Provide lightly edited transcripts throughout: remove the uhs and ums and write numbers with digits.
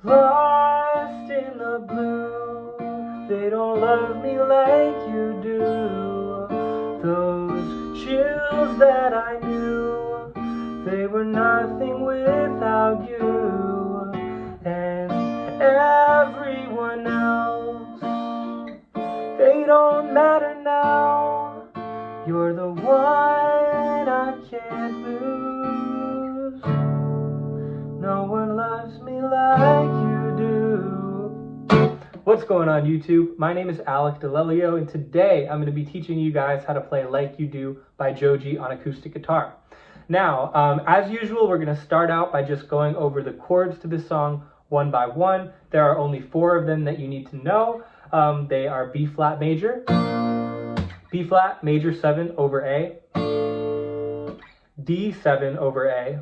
lost in the blue. They don't love me like you do. Those chills that I knew, they were nothing without you. And everyone else, they don't matter now. You're the one I can't lose. No one loves me like you do. What's going on, YouTube? My name is Alec DeLelio, and today I'm going to be teaching you guys how to play Like You Do by Joji on acoustic guitar. Now, as usual, we're going to start out by just going over the chords to this song one by one. There are only 4 of them that you need to know. They are B flat major, B flat major 7 over A, D 7 over A,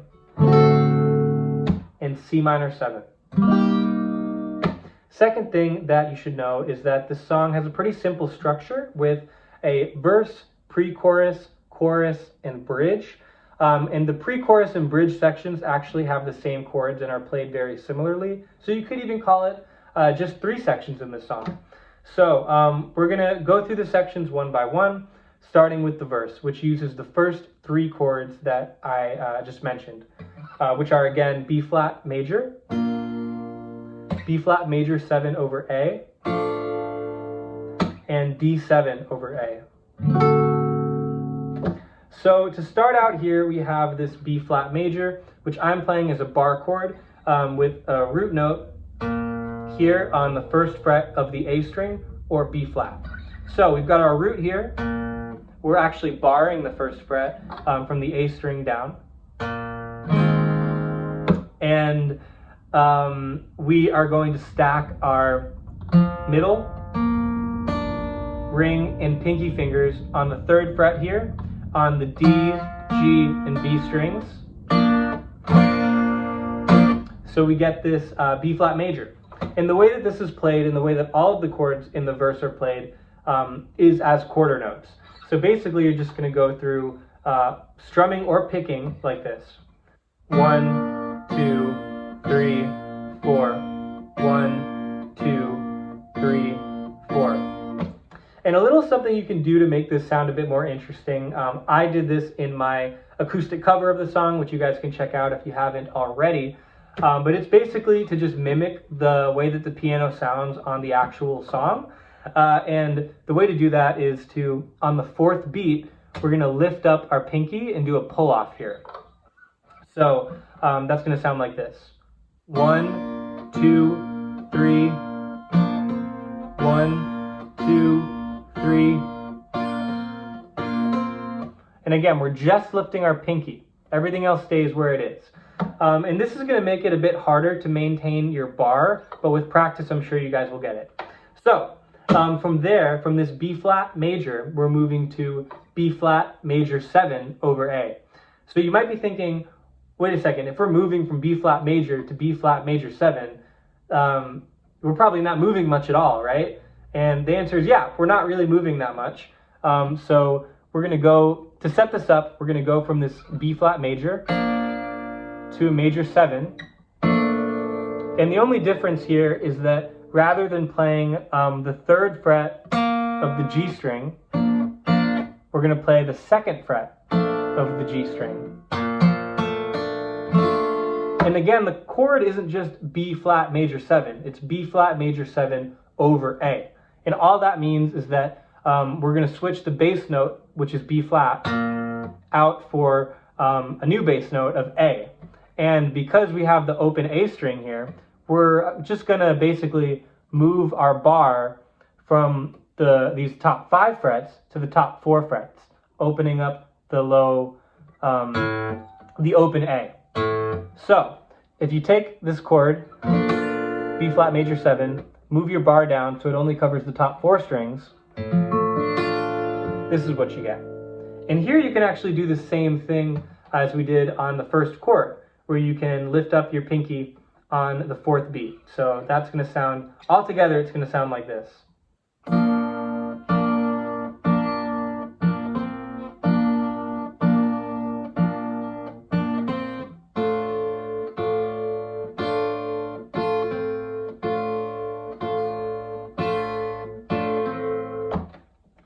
and C minor 7. Second thing that you should know is that this song has a pretty simple structure with a verse, pre-chorus, chorus, and bridge. And the pre-chorus and bridge sections actually have the same chords and are played very similarly. So you could even call it just 3 sections in this song. So we're going to go through the sections one by one, starting with the verse, which uses the first 3 chords that I just mentioned, which are again B flat major, B flat major 7 over A, and D 7 over A. So to start out here, we have this B flat major, which I'm playing as a bar chord with a root note here on the 1st fret of the A string, or B flat. So we've got our root here. We're actually barring the 1st fret from the A string down. And we are going to stack our middle, ring, and pinky fingers on the 3rd fret here, on the D, G, and B strings. So we get this B flat major. And the way that this is played, and the way that all of the chords in the verse are played, is as quarter notes. So basically you're just going to go through strumming or picking like this. 1, 2, 3, 4. 1, 2, 3, 4. And a little something you can do to make this sound a bit more interesting. I did this in my acoustic cover of the song, which you guys can check out if you haven't already. But it's basically to just mimic the way that the piano sounds on the actual song. And the way to do that is to, on the 4th beat, we're going to lift up our pinky and do a pull off here. So that's going to sound like this. 1, 2, 3. 1, 2, 3. And again, we're just lifting our pinky. Everything else stays where it is. And this is going to make it a bit harder to maintain your bar, but with practice, I'm sure you guys will get it. So from there, from this B flat major, we're moving to B flat major 7 over A. So you might be thinking, wait a second, if we're moving from B flat major to B flat major 7, we're probably not moving much at all, right? And the answer is yeah, we're not really moving that much. So we're going to go, to set this up, we're going to go from this B flat major to a major 7. And the only difference here is that rather than playing the 3rd fret of the G string, we're going to play the 2nd fret of the G string. And again, the chord isn't just B flat major 7, it's B flat major 7 over A. And all that means is that we're going to switch the bass note, which is B flat, out for a new bass note of A. And because we have the open A string here, we're just going to basically move our bar from these top 5 frets to the top 4 frets, opening up the low, the open A. So if you take this chord, B flat major 7, move your bar down so it only covers the top 4 strings, this is what you get. And here you can actually do the same thing as we did on the 1st chord, where you can lift up your pinky on the 4th beat. So that's going to sound, altogether it's going to sound like this.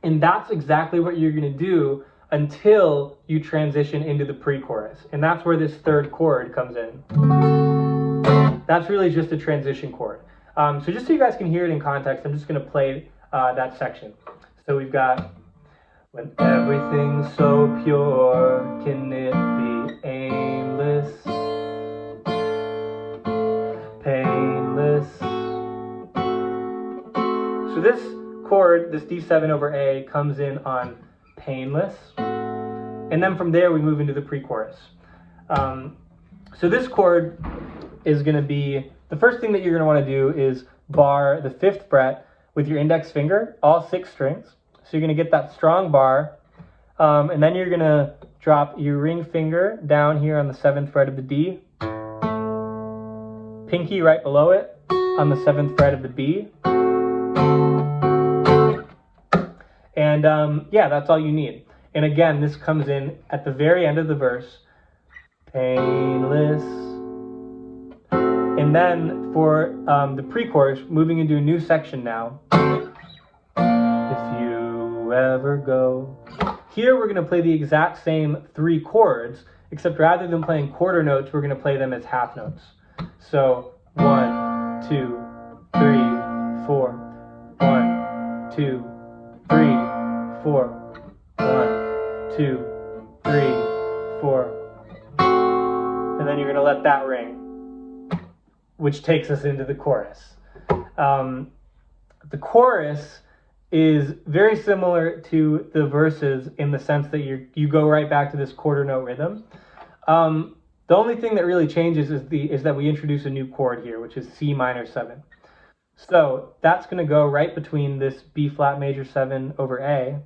And that's exactly what you're going to do until you transition into the pre-chorus. And that's where this third chord comes in. That's really just a transition chord. So just so you guys can hear it in context, I'm just going to play that section. So we've got, when everything's so pure, can it be aimless, painless? So this chord, this D7 over A, comes in on painless. And then from there we move into the pre-chorus. So this chord is going to be, the first thing that you're going to want to do is bar the 5th fret with your index finger, all 6 strings. So you're going to get that strong bar, and then you're going to drop your ring finger down here on the 7th fret of the D, pinky right below it on the 7th fret of the B, and yeah, that's all you need. And again, this comes in at the very end of the verse, painless. And then for the pre-chorus, moving into a new section now, if you ever go. Here we're going to play the exact same 3 chords, except rather than playing quarter notes, we're going to play them as half notes. So 1, 2, 3, 4, 1, 2, 3, 4, 1, 2, 3, 4. And then you're going to let that ring, which takes us into the chorus. The chorus is very similar to the verses in the sense that you go right back to this quarter note rhythm. The only thing that really changes is that we introduce a new chord here, which is C minor 7. So that's going to go right between this B flat major 7 over A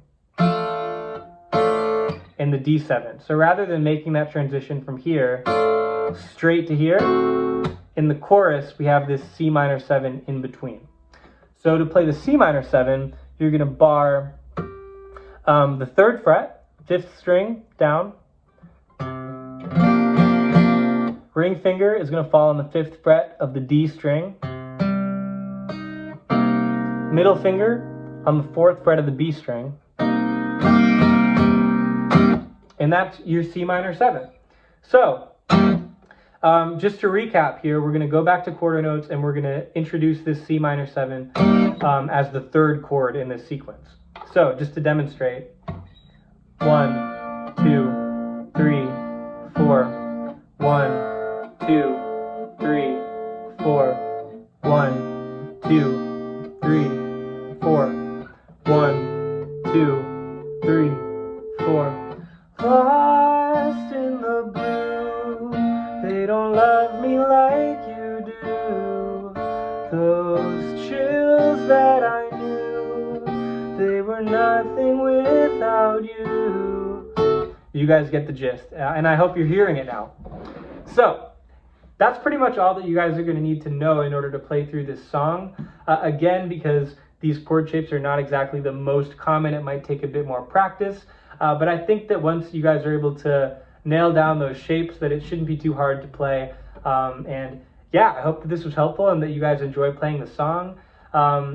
and the D7. So rather than making that transition from here straight to here, in the chorus we have this C minor 7 in between. So to play the C minor 7, you're going to bar the 3rd fret, 5th string down. Ring finger is going to fall on the 5th fret of the D string. Middle finger on the 4th fret of the B string. And that's your C minor 7. So just to recap here, we're going to go back to quarter notes and we're going to introduce this C minor 7 as the 3rd chord in this sequence. So just to demonstrate, 1, 2, 3, 4, 1, 2, 3, 4, 1, 2, 3, 4, 1, 2, 3, 4. Lost in the blue, they don't love me like you do. Those chills that I knew, they were nothing without you. You guys get the gist, and I hope you're hearing it now. So that's pretty much all that you guys are going to need to know in order to play through this song. Again, because these chord shapes are not exactly the most common, it might take a bit more practice. But I think that once you guys are able to nail down those shapes, that it shouldn't be too hard to play. And yeah, I hope that this was helpful and that you guys enjoyed playing the song.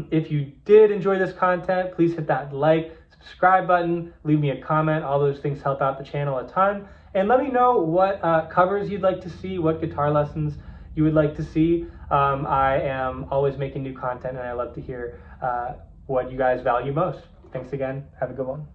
If you did enjoy this content, please hit that like, subscribe button, leave me a comment. All those things help out the channel a ton. And let me know what covers you'd like to see, what guitar lessons you would like to see. I am always making new content and I love to hear what you guys value most. Thanks again. Have a good one.